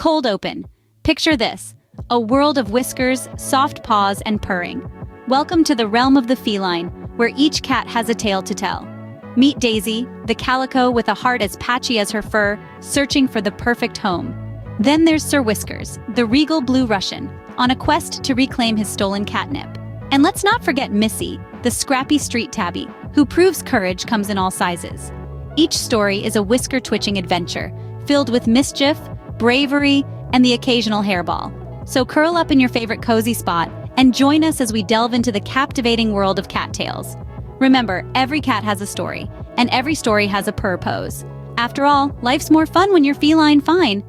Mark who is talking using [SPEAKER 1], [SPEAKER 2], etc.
[SPEAKER 1] Cold open. Picture this, a world of whiskers, soft paws, and purring. Welcome to the realm of the feline, where each cat has a tale to tell. Meet Daisy, the calico with a heart as patchy as her fur, searching for the perfect home. Then there's Sir Whiskers, the regal blue Russian, on a quest to reclaim his stolen catnip. And let's not forget Missy, the scrappy street tabby, who proves courage comes in all sizes. Each story is a whisker-twitching adventure, filled with mischief, bravery, and the occasional hairball. So curl up in your favorite cozy spot and join us as we delve into the captivating world of cat tales. Remember, every cat has a story, and every story has a purr pose. After all, life's more fun when you're feline fine.